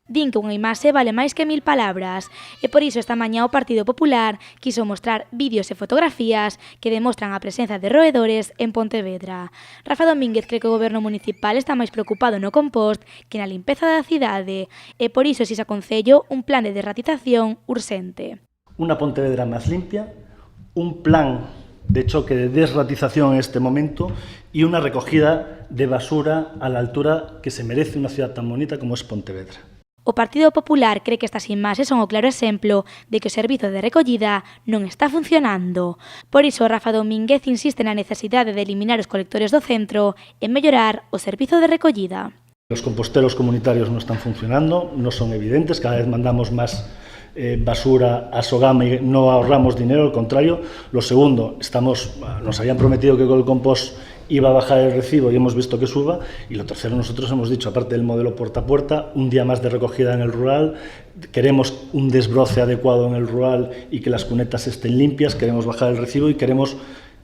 Din que unha imaxe vale máis que 1000 palabras e por iso esta mañá o Partido Popular quiso mostrar vídeos e fotografías que demostran a presenza de roedores en Pontevedra. Rafa Domínguez cree que o goberno municipal está máis preocupado no compost que na limpeza da cidade e por iso se aconsello un plan de derratización urxente. Una Pontevedra máis limpia, un plan de choque de desratización en este momento y una recogida de basura a la altura que se merece una ciudad tan bonita como es Pontevedra. O Partido Popular cree que estas imaxes son o claro exemplo de que o servizo de recollida non está funcionando. Por iso, Rafa Domínguez insiste na necesidade de eliminar os colectores do centro e mellorar o servizo de recollida. Los composteros comunitarios no están funcionando, no son evidentes, cada vez mandamos más basura a Sogama y no ahorramos dinero, al contrario. Lo segundo, nos habían prometido que con el compost iba a bajar el recibo y hemos visto que suba. Y lo tercero, nosotros hemos dicho, aparte del modelo puerta a puerta, un día más de recogida en el rural, queremos un desbroce adecuado en el rural y que las cunetas estén limpias, queremos bajar el recibo y queremos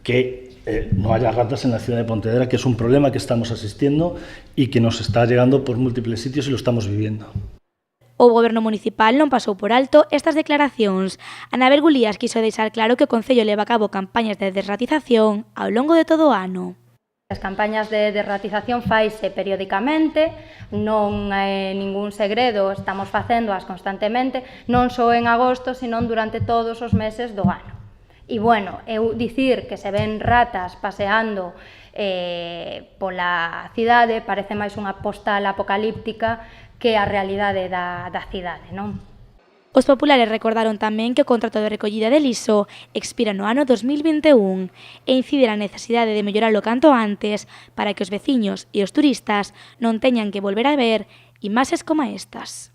que no haya ratas en la ciudad de Pontevedra, que es un problema que estamos asistiendo y que nos está llegando por múltiples sitios y lo estamos viviendo. O goberno municipal non pasou por alto estas declaracións. Anabel Gulías quiso deixar claro que o Concello leva a cabo campañas de desratización ao longo de todo o ano. As campañas de desratización faise periódicamente, non é ningún segredo, estamos facéndoas constantemente, non só en agosto, senón durante todos os meses do ano. E, bueno, eu dicir que se ven ratas paseando pola cidade parece máis unha postal apocalíptica que a realidade da cidade, non? Os populares recordaron tamén que o contrato de recollida de liso expira no ano 2021 e incide na necesidade de melloralo canto antes para que os veciños e os turistas non teñan que volver a ver imaxes como estas.